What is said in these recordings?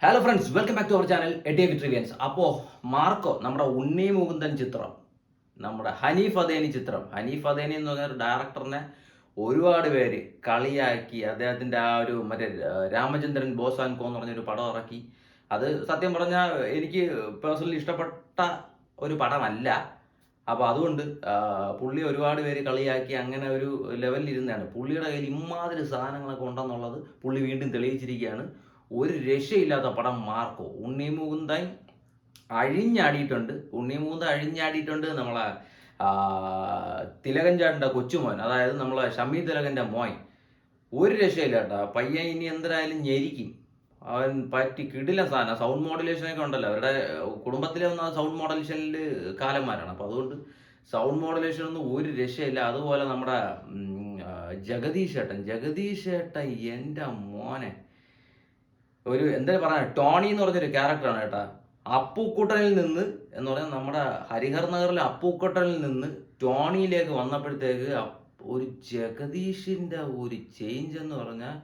Hello friends, welcome back to our channel a Vitruvians. അപ്പോൾ Marco, നമ്മുടെ ഉണ്ണി മുകുന്ദൻ ചിത്രം, നമ്മുടെ ഹനീഫ് അദേനി ചിത്രം. ഹനീഫ് അദേനി എന്ന് പറഞ്ഞ ഒരു ഡയറക്ടറിനെ ഒരുപാട് പേര് കളിയാക്കി. അദ്ദേഹത്തിൻ്റെ ആ ഒരു മറ്റേ രാമചന്ദ്രൻ ബോസാൻകോ എന്ന് പറഞ്ഞൊരു പടം ഇറക്കി. അത് സത്യം പറഞ്ഞാൽ എനിക്ക് പേഴ്സണലി ഇഷ്ടപ്പെട്ട ഒരു പടമല്ല. അപ്പോൾ അതുകൊണ്ട് പുള്ളി ഒരുപാട് പേര് കളിയാക്കി അങ്ങനെ ഒരു ലെവലിൽ ഇരുന്നാണ്. പുള്ളിയുടെ കയ്യിൽ ഇമാതിരി സാധനങ്ങളൊക്കെ ഉണ്ടെന്നുള്ളത് പുള്ളി വീണ്ടും തെളിയിച്ചിരിക്കുകയാണ്. ഒരു രക്ഷയില്ലാത്ത പടം മാർക്കോ. ഉണ്ണി മുകുന്ദൻ അഴിഞ്ഞാടിയിട്ടുണ്ട്. നമ്മളെ തിലകൻ ചാട്ടൻ്റെ കൊച്ചുമോൻ, അതായത് നമ്മളെ ഷമി തിലകൻ്റെ മോൻ. ഒരു രക്ഷയില്ല കേട്ടോ. പയ്യൻ ഇനി എന്തായാലും ഞെരിക്കും. അവൻ പറ്റി കിടിലൻ സാധനം. സൗണ്ട് മോഡുലേഷനൊക്കെ ഉണ്ടല്ലോ, അവരുടെ കുടുംബത്തിലെ ഒന്ന് സൗണ്ട് മോഡുലേഷനിൽ കാലന്മാരാണ്. അപ്പോൾ അതുകൊണ്ട് സൗണ്ട് മോഡുലേഷനൊന്നും ഒരു രക്ഷയില്ല. അതുപോലെ നമ്മുടെ ജഗദീഷ് ഏട്ടൻ എൻ്റെ മോനെ, ഒരു എന്താ പറയുക, ടോണി എന്ന് പറഞ്ഞൊരു ക്യാരക്ടറാണ് കേട്ടാ. അപ്പൂക്കുട്ടനിൽ നിന്ന് എന്ന് പറഞ്ഞാൽ നമ്മുടെ ഹരിഹർ നഗറിലെ അപ്പൂക്കുട്ടനിൽ നിന്ന് ടോണിയിലേക്ക് വന്നപ്പോഴത്തേക്ക് ഒരു ജഗദീഷിൻ്റെ ഒരു ചേഞ്ച് എന്ന് പറഞ്ഞാൽ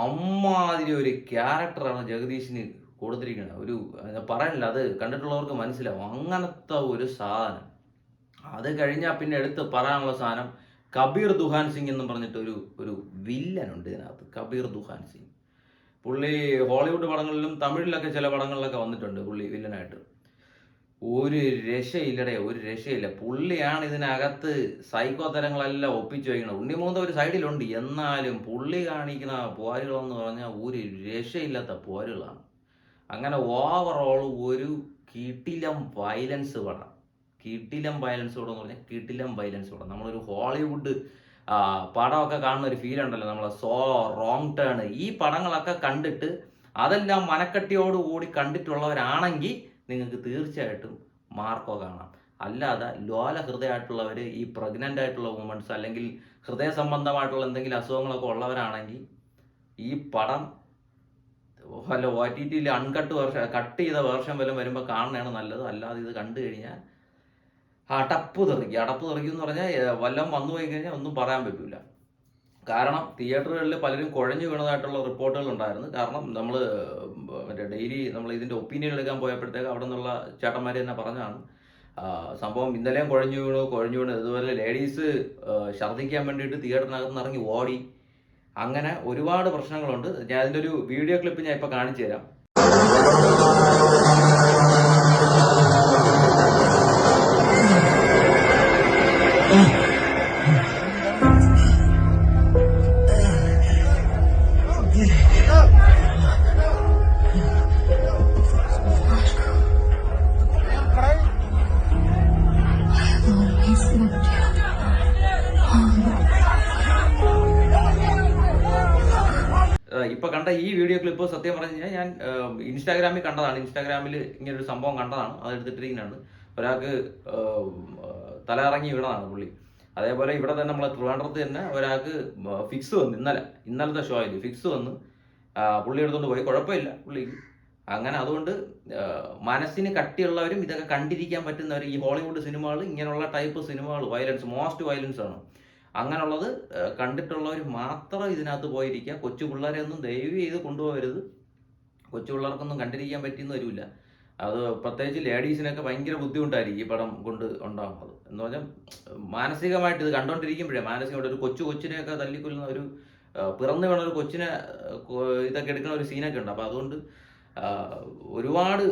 അമ്മാതിരി ഒരു ക്യാരക്ടറാണ് ജഗദീഷിന് കൊടുത്തിരിക്കുന്നത്. ഒരു പറയാനില്ല, അത് കണ്ടിട്ടുള്ളവർക്ക് മനസ്സിലാവും. അങ്ങനത്തെ ഒരു സാധനം. അത് കഴിഞ്ഞാൽ പിന്നെ എടുത്ത് പറയാനുള്ള സാധനം കബീർ ദുഹാൻ സിംഗ് എന്ന് പറഞ്ഞിട്ട് ഒരു വില്ലനുണ്ട് ഇതിനകത്ത്. കബീർ ദുഹാൻ സിംഗ് പുള്ളി ഹോളിവുഡ് പടങ്ങളിലും തമിഴിലൊക്കെ ചില പടങ്ങളിലൊക്കെ വന്നിട്ടുണ്ട് പുള്ളി വില്ലനായിട്ട്. ഒരു രക്ഷയില്ല. പുള്ളിയാണ് ഇതിനകത്ത് സൈക്കോ തരങ്ങളെല്ലാം ഒപ്പിച്ചു വയ്ക്കുന്നത്. ഉണ്ണിമൂന്ത ഒരു സൈഡിലുണ്ട്, എന്നാലും പുള്ളി കാണിക്കുന്ന പോരുകളെന്ന് പറഞ്ഞാൽ ഒരു രക്ഷയില്ലാത്ത പോരുകളാണ്. അങ്ങനെ ഓവറോൾ ഒരു കിടിലം വയലൻസ് പടം എന്ന് പറഞ്ഞാൽ കിടിലം വയലൻസ് പടം. നമ്മളൊരു ഹോളിവുഡ് പടമൊക്കെ കാണുന്ന ഒരു ഫീൽ ഉണ്ടല്ലോ, നമ്മളെ റോങ് ടേൺ. ഈ പടങ്ങളൊക്കെ കണ്ടിട്ട് അതെല്ലാം മനക്കട്ടിയോടുകൂടി കണ്ടിട്ടുള്ളവരാണെങ്കിൽ നിങ്ങൾക്ക് തീർച്ചയായിട്ടും മാർക്കോ കാണാം. അല്ലാതെ ലോല ഹൃദയമായിട്ടുള്ളവർ, ഈ പ്രഗ്നൻ്റ് ആയിട്ടുള്ള വുമൺസ്, അല്ലെങ്കിൽ ഹൃദയ സംബന്ധമായിട്ടുള്ള എന്തെങ്കിലും അസുഖങ്ങളൊക്കെ ഉള്ളവരാണെങ്കിൽ ഈ പടം വല്ല OTT കട്ട് ചെയ്ത വേർഷൻ വല്ലതും വരുമ്പോൾ കാണുന്നതാണ് നല്ലത്. അല്ലാതെ ഇത് കണ്ടു കഴിഞ്ഞാൽ അടപ്പ് തെറിക്കും എന്ന് പറഞ്ഞാൽ വല്ലതും വന്നു പോയി കഴിഞ്ഞാൽ ഒന്നും പറയാൻ പറ്റില്ല. കാരണം തിയേറ്ററുകളിൽ പലരും കുഴഞ്ഞു വീണതായിട്ടുള്ള റിപ്പോർട്ടുകൾ ഉണ്ടായിരുന്നു. കാരണം നമ്മൾ മറ്റേ ഡെയിലി നമ്മൾ ഇതിൻ്റെ ഒപ്പീനിയൻ എടുക്കാൻ പോയപ്പോഴത്തേക്ക് അവിടെ നിന്നുള്ള ചേട്ടന്മാർ തന്നെ പറഞ്ഞാണ് സംഭവം ഇന്നലെയും കുഴഞ്ഞു വീണു. ഇതുപോലെ ലേഡീസ് ഛർദ്ദിക്കാൻ വേണ്ടിയിട്ട് തിയേറ്ററിനകത്ത് നിന്ന് ഇറങ്ങി ഓടി. അങ്ങനെ ഒരുപാട് പ്രശ്നങ്ങളുണ്ട്. ഞാൻ അതിൻ്റെ ഒരു വീഡിയോ ക്ലിപ്പ് ഞാൻ ഇപ്പോൾ കാണിച്ചു തരാം. ഇപ്പൊ കണ്ട ഈ വീഡിയോ ക്ലിപ്പ് സത്യം പറഞ്ഞു കഴിഞ്ഞാൽ ഞാൻ ഇൻസ്റ്റാഗ്രാമിൽ കണ്ടതാണ്. ഇൻസ്റ്റാഗ്രാമിൽ ഇങ്ങനൊരു സംഭവം കണ്ടതാണ്, അത് എടുത്തിട്ടിരിക്കുന്നതാണ്. ഒരാൾക്ക് തല ഇറങ്ങി വീണതാണ് പുള്ളി. അതേപോലെ ഇവിടെ തന്നെ നമ്മളെ ട്രിവാൻഡ്രത്ത് തന്നെ ഒരാൾക്ക് ഫിക്സ് വന്നു. ഇന്നലത്തെ ഷോയിൽ ഫിക്സ് വന്ന് പുള്ളി എടുത്തുകൊണ്ട് പോയി. കുഴപ്പമില്ല പുള്ളിക്ക്. അങ്ങനെ അതുകൊണ്ട് മനസ്സിന് കട്ടിയുള്ളവരും ഇതൊക്കെ കണ്ടിരിക്കാൻ പറ്റുന്നവർ, ഈ ഹോളിവുഡ് സിനിമകൾ, ഇങ്ങനെയുള്ള ടൈപ്പ് സിനിമകൾ മോസ്റ്റ് വയലൻസ് ആണ്. അങ്ങനെയുള്ളത് കണ്ടിട്ടുള്ളവർ മാത്രം ഇതിനകത്ത് പോയിരിക്കുക. കൊച്ചു പിള്ളേരെ ഒന്നും ദയവ് ചെയ്ത് കൊണ്ടുപോകരുത്. കൊച്ചു പിള്ളേർക്കൊന്നും കണ്ടിരിക്കാൻ പറ്റിയെന്ന് വരില്ല. അത് പ്രത്യേകിച്ച് ലേഡീസിനൊക്കെ ഭയങ്കര ബുദ്ധിമുട്ടായിരിക്കും ഈ പടം കൊണ്ട് ഉണ്ടാകുന്നത്. എന്ന് പറഞ്ഞാൽ മാനസികമായിട്ട് ഇത് കണ്ടുകൊണ്ടിരിക്കുമ്പോഴേ മാനസികമായിട്ട് ഒരു കൊച്ചിനെയൊക്കെ തല്ലിക്കൊല്ലുന്ന ഒരു പിറന്നു വീണ ഒരു കൊച്ചിനെ ഇതൊക്കെ എടുക്കുന്ന ഒരു സീനൊക്കെ ഉണ്ട്. അപ്പോൾ അതുകൊണ്ട് ഒരുപാട്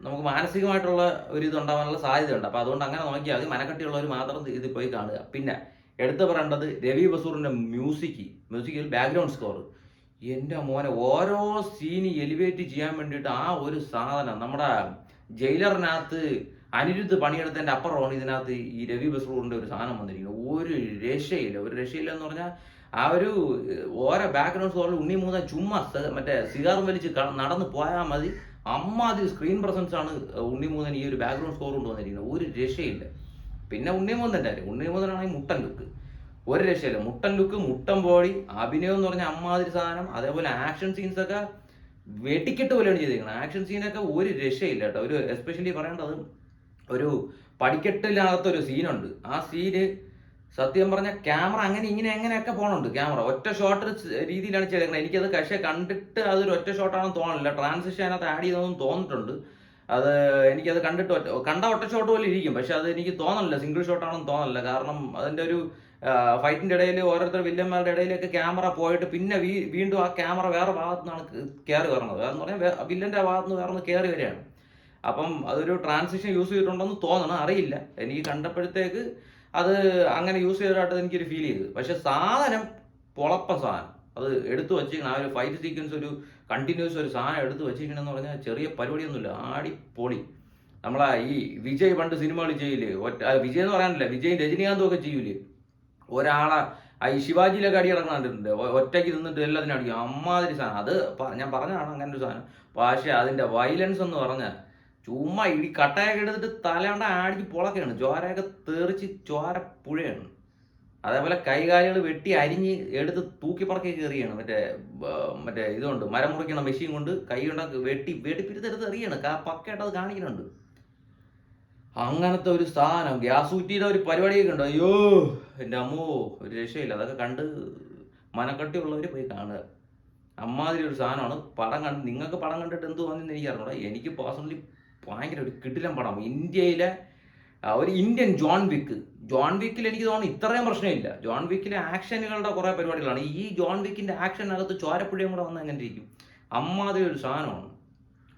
നമുക്ക് മാനസികമായിട്ടുള്ള ഒരു ഇതുണ്ടാകാനുള്ള സാധ്യതയുണ്ട്. അപ്പോൾ അതുകൊണ്ട് അങ്ങനെ നോക്കിയാൽ മതി. മനക്കട്ടിയുള്ളവർ മാത്രം ഇത് പോയി കാണുക. പിന്നെ എടുത്തു പറയേണ്ടത് രവി ബസൂറിൻ്റെ മ്യൂസിക്കിൽ ബാക്ക്ഗ്രൗണ്ട് സ്കോർ. എൻ്റെ മോനെ, ഓരോ സീന് എലിവേറ്റ് ചെയ്യാൻ വേണ്ടിയിട്ട് ആ ഒരു സാധനം. നമ്മുടെ ജയിലറിനകത്ത് അനിരുദ്ധ് പണിയെടുത്തതിൻ്റെ അപ്പുറമാണ് ഇതിനകത്ത് ഈ രവി ബസൂറിൻ്റെ ഒരു സാധനം വന്നിരിക്കുന്നത്. ഒരു രക്ഷയില്ല എന്ന് പറഞ്ഞാൽ ആ ഒരു ഓരോ ബാക്ക്ഗ്രൗണ്ട് സ്കോറിൽ ഉണ്ണിമൂന്ന ചുമ്മാ മറ്റേ സിഗാറും വലിച്ച് നടന്ന് പോയാൽ മതി. അമ്മാതിരി സ്ക്രീൻ പ്രസൻസ് ആണ് ഉണ്ണിമൂന്നൻ ഈ ഒരു ബാക്ക്ഗ്രൗണ്ട് സ്കോർ കൊണ്ട് വന്നിരിക്കുന്നത്. ഒരു രക്ഷയില്ല. പിന്നെ ഉണ്ണിമൂന്നനാണെങ്കിൽ മുട്ടൻ ലുക്ക്, ഒരു രക്ഷയില്ല. മുട്ടൻ ബോഡി, അഭിനയം എന്ന് പറഞ്ഞാൽ അമ്മാതിരി സാധനം. അതേപോലെ ആക്ഷൻ സീൻസൊക്കെ വെടിക്കെട്ട് പോലെയാണ് ചെയ്തിരിക്കുന്നത്. ആക്ഷൻ സീനൊക്കെ ഒരു രക്ഷയില്ല കേട്ടോ. ഒരു എസ്പെഷ്യലി പറയേണ്ടത് ഒരു പടിക്കെട്ടിനകത്തൊരു സീനുണ്ട്. ആ സീന് സത്യം പറഞ്ഞ ക്യാമറ അങ്ങനെ ഇങ്ങനെ എങ്ങനെയൊക്കെ പോകണുണ്ട്. ക്യാമറ ഒറ്റ ഷോട്ട് രീതിയിലാണ് ചെയ്തേക്കുന്നത്. എനിക്കത് പക്ഷേ കണ്ടിട്ട് അതൊരു ഒറ്റ ഷോട്ടാണെന്ന് തോന്നണില്ല. ട്രാൻസിഷൻ അതിനകത്ത് ആഡ് ചെയ്തതെന്ന് തോന്നിയിട്ടുണ്ട്. അത് എനിക്കത് കണ്ടിട്ട് കണ്ട ഒറ്റ ഷോട്ട് പോലെ ഇരിക്കും. പക്ഷെ അത് എനിക്ക് തോന്നണില്ല സിംഗിൾ ഷോട്ടാണെന്ന് തോന്നണില്ല. കാരണം അതിൻ്റെ ഒരു ഫൈറ്റിൻ്റെ ഇടയിൽ ഓരോരുത്തർ വില്ലന്മാരുടെ ഇടയിലൊക്കെ ക്യാമറ പോയിട്ട് പിന്നെ വീണ്ടും ആ ക്യാമറ വേറെ ഭാഗത്തു നിന്നാണ് കയറി വരണത്. അതെന്ന് പറഞ്ഞാൽ വില്ലൻ്റെ ഭാഗത്ത് നിന്ന് വേറെ ഒന്ന് കയറി വരികയാണ്. അപ്പം അതൊരു ട്രാൻസിഷൻ യൂസ് ചെയ്തിട്ടുണ്ടെന്ന് തോന്നണം, അറിയില്ല. എനിക്ക് കണ്ടപ്പോഴത്തേക്ക് അത് അങ്ങനെ യൂസ് ചെയ്തതായിട്ട് എനിക്കൊരു ഫീൽ ചെയ്തു. പക്ഷെ സാധനം പൊളപ്പ സാധനം. അത് എടുത്തു വച്ചിരിക്കണം. ആ ഒരു ഫൈറ്റ് സീക്വൻസ് ഒരു കണ്ടിന്യൂസ് ഒരു സാധനം എടുത്ത് വെച്ചിരിക്കണമെന്ന് പറഞ്ഞാൽ ചെറിയ പരിപാടിയൊന്നുമില്ല, ആടിപ്പൊളി. നമ്മളാ ഈ വിജയ് പണ്ട് സിനിമകൾ ചെയ്യില്ലേ, വിജയ് എന്ന് പറയാനില്ല, വിജയും രജനീകാന്തും ഒക്കെ ചെയ്യൂലേ, ഒരാളെ ഈ ശിവാജിയിലൊക്കെ അടി കിടക്കുന്ന കണ്ടിട്ടുണ്ട്, ഒറ്റയ്ക്ക് നിന്നിട്ട് എല്ലാത്തിനും അടിക്കും, അമ്മാതിരി സാധനം. അത് ഞാൻ പറഞ്ഞതാണ് അങ്ങനെ ഒരു സാധനം. പക്ഷേ അതിൻ്റെ വയലൻസ് എന്ന് പറഞ്ഞാൽ ചുമ്മാ ഇടി കട്ടയൊക്കെ എടുത്തിട്ട് തലണ്ട ആടിക്ക് പൊളക്കെയാണ്, ചോരയൊക്കെ തെറിച്ച് ചോര പുഴയാണ്. അതേപോലെ കൈകാലുകൾ വെട്ടി അരിഞ്ഞ് എടുത്ത് തൂക്കിപ്പറക്കി കയറിയാണ്. മറ്റേ ഇതുകൊണ്ട് മരം മുറിക്കണ മെഷീൻ കൊണ്ട് കൈ കൊണ്ട് വെട്ടിപ്പിരുത്തെടുത്ത് എറിയാണ്. പക്കയായിട്ട് അത് കാണിക്കുന്നുണ്ട്. അങ്ങനത്തെ ഒരു സാധനം ഗ്യാസ് ഊറ്റിയുടെ ഒരു പരിപാടിയൊക്കെ ഉണ്ട്. അയ്യോ എൻ്റെ അമ്മോ, ഒരു രക്ഷയില്ല. അതൊക്കെ കണ്ട് മനക്കട്ടിയുള്ളവർ പോയി കാണുക. അമ്മാതിരി ഒരു സാധനമാണ്. നിങ്ങൾക്ക് പടം കണ്ടിട്ട് എന്ത് തോന്നിയെന്ന് എനിക്ക് അറിഞ്ഞൂടാ. എനിക്ക് പേഴ്സണലി ഭയങ്കര ഒരു കിടിലൻ പടം. ഇന്ത്യയിലെ ഒരു ഇന്ത്യൻ ജോൺ വിക്കിൽ എനിക്ക് തോന്നുന്നു ഇത്രയും പ്രശ്നമില്ല. ജോൺ വിക്കിലെ ആക്ഷനുകളുടെ കുറേ പരിപാടികളാണ്. ഈ ജോൺ വിക്കിൻ്റെ ആക്ഷനകത്ത് ചോരപ്പുഴയും കൂടെ വന്ന് എങ്ങനെ ഇരിക്കും. അമ്മാതിരി ഒരു സാധനമാണ്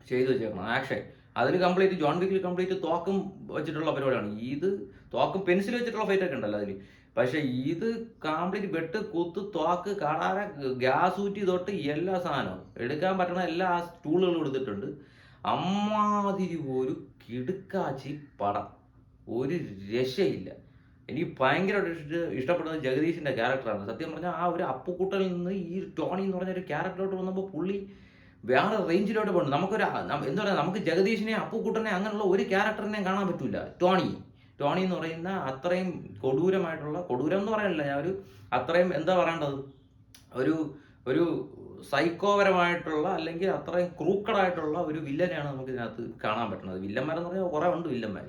ചെയ്തു വെച്ചേക്കണം ആക്ഷൻ. അതിൽ കംപ്ലീറ്റ് ജോൺ വിക്കിൽ കംപ്ലീറ്റ് തോക്കും വെച്ചിട്ടുള്ള പരിപാടിയാണ്. ഇത് തോക്കും പെൻസിൽ വെച്ചിട്ടുള്ള ഫൈറ്റൊക്കെ ഉണ്ടല്ലോ അതിൽ. പക്ഷേ ഇത് കംപ്ലീറ്റ് വെട്ട് കുത്ത് തോക്ക് കടാര ഗ്യാസ് ഊറ്റി തൊട്ട് എല്ലാ സാധനവും എടുക്കാൻ പറ്റണ എല്ലാ ടൂളുകളും എടുത്തിട്ടുണ്ട്. അമ്മാതിരി ഒരു കിടുക്കാച്ചി പടം, ഒരു രക്ഷയില്ല. എനിക്ക് ഭയങ്കരമായിട്ട് ഇഷ്ടപ്പെടുന്നത് ജഗദീഷിൻ്റെ ക്യാരക്ടറാണ്. സത്യം പറഞ്ഞാൽ ആ ഒരു അപ്പുക്കുട്ടനിൽ നിന്ന് ഈ ടോണി എന്ന് പറഞ്ഞ ഒരു ക്യാരക്ടറിലോട്ട് വന്നപ്പോൾ പുള്ളി വേറെ റേഞ്ചിലോട്ട് പോകുന്നു. എന്താ പറയുക, നമുക്ക് ജഗദീഷിനെ അപ്പുക്കുട്ടനെ അങ്ങനെയുള്ള ഒരു ക്യാരക്ടറിനെയും കാണാൻ പറ്റില്ല. ടോണി എന്ന് പറയുന്ന അത്രയും കൊടൂരം എന്ന് പറയാനില്ല, ഞാൻ അത്രയും എന്താ പറയേണ്ടത്, ഒരു സൈക്കോപരമായിട്ടുള്ള അല്ലെങ്കിൽ അത്രയും ക്രൂക്കഡായിട്ടുള്ള ഒരു വില്ലനെയാണ് നമുക്ക് ഇതിനകത്ത് കാണാൻ പറ്റുന്നത്. വില്ലന്മാരെന്ന് പറഞ്ഞാൽ കുറേ ഉണ്ട് വില്ലന്മാർ.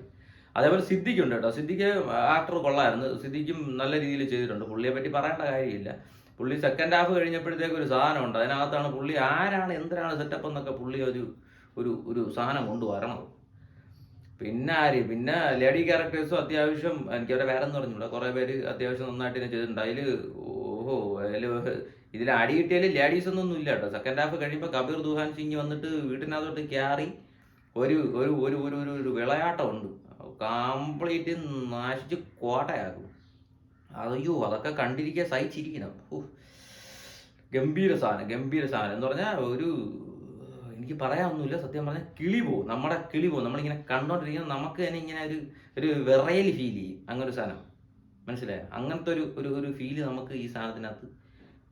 അതേപോലെ സിദ്ദിഖുണ്ട് കേട്ടോ. സിദ്ദിഖ് ആക്ടർ കൊള്ളായിരുന്നു. സിദ്ദിഖും നല്ല രീതിയിൽ ചെയ്തിട്ടുണ്ട്. പുള്ളിയെ പറ്റി പറയേണ്ട കാര്യമില്ല. പുള്ളി സെക്കൻഡ് ഹാഫ് കഴിഞ്ഞപ്പോഴത്തേക്ക് ഒരു സാധനമുണ്ട്, അതിനകത്താണ് പുള്ളി ആരാണ് എന്തിനാണ് സെറ്റപ്പ് എന്നൊക്കെ പുള്ളി ഒരു സാധനം കൊണ്ടുവരണത്. പിന്നെ ലേഡി ക്യാരക്ടേഴ്സും അത്യാവശ്യം എനിക്കവരെ വേറെ എന്ന് പറഞ്ഞില്ല, കുറേ പേര് അത്യാവശ്യം നന്നായിട്ട് തന്നെ ചെയ്തിട്ടുണ്ട്. ഇതിൽ അടി കിട്ടിയാലും ലേഡീസ് ഒന്നും ഇല്ല കേട്ടോ. സെക്കൻഡ് ഹാഫ് കഴിയുമ്പോൾ കബീർ ദുഹാൻ സിംഗ് വന്നിട്ട് വീട്ടിനകത്തോട്ട് കയറി ഒരു വിളയാട്ടമുണ്ട്, കംപ്ലീറ്റ് നാശിച്ച് കോട്ടയാകും. അയ്യോ അതൊക്കെ കണ്ടിരിക്കാൻ സഹിച്ചിരിക്കണം. ഗംഭീര സാധനം എന്ന് പറഞ്ഞാൽ എനിക്ക് പറയാനൊന്നുമില്ല. സത്യം പറഞ്ഞാൽ നമ്മുടെ കിളി പോകും. നമ്മളിങ്ങനെ കണ്ടോണ്ടിരിക്കുന്നത് നമുക്ക് തന്നെ ഇങ്ങനെ ഒരു വിറയൽ ഫീൽ ചെയ്യും. അങ്ങനെ ഒരു സാധനം മനസ്സിലായോ? അങ്ങനത്തെ ഒരു ഫീല് നമുക്ക് ഈ സാധനത്തിനകത്ത്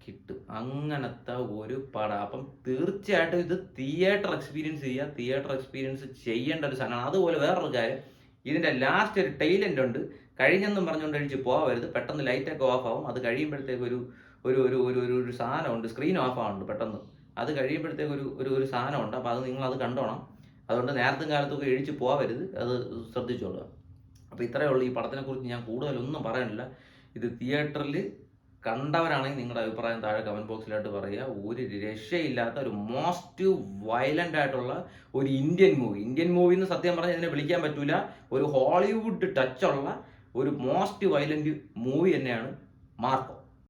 കിട്ടും. അങ്ങനത്തെ ഒരു പടം. അപ്പം തീർച്ചയായിട്ടും ഇത് തിയേറ്റർ എക്സ്പീരിയൻസ് ചെയ്യേണ്ട ഒരു സാധനമാണ്. അതുപോലെ വേറൊരു കാര്യം, ഇതിൻ്റെ ലാസ്റ്റ് ഒരു ടൈലൻ്റ് ഉണ്ട്. കഴിഞ്ഞെന്നും പറഞ്ഞുകൊണ്ട് അടിച്ച് പോകരുത്. പെട്ടെന്ന് ലൈറ്റൊക്കെ ഓഫ് ആവും. അത് കഴിയുമ്പോഴത്തേക്ക് ഒരു സാധനമുണ്ട്, സ്ക്രീൻ ഓഫ് ആവുന്നുണ്ട് പെട്ടെന്ന്. അത് കഴിയുമ്പോഴത്തേക്ക് ഒരു സാധനമുണ്ട്. അപ്പോൾ അത് നിങ്ങളത് കണ്ടോണം. അതുകൊണ്ട് നേരത്തെ കാലത്തൊക്കെ എഴിച്ച് പോകരുത്, അത് ശ്രദ്ധിച്ചോളുക. അപ്പോൾ ഇത്രയേ ഉള്ളൂ. ഈ പടത്തിനെക്കുറിച്ച് ഞാൻ കൂടുതലൊന്നും പറയാനില്ല. ഇത് തിയേറ്ററിൽ കണ്ടവരാണെങ്കിൽ നിങ്ങളുടെ അഭിപ്രായം താഴെ കമൻറ്റ് ബോക്സിലായിട്ട് പറയുക. ഒരു രക്ഷയില്ലാത്ത ഒരു മോസ്റ്റ് വയലൻ്റ് ആയിട്ടുള്ള ഒരു ഇന്ത്യൻ മൂവി എന്ന് സത്യം പറഞ്ഞാൽ ഇതിനെ വിളിക്കാൻ പറ്റില്ല. ഒരു ഹോളിവുഡ് ടച്ചുള്ള ഒരു മോസ്റ്റ് വയലൻ്റ് മൂവി തന്നെയാണ് മാർക്കോ.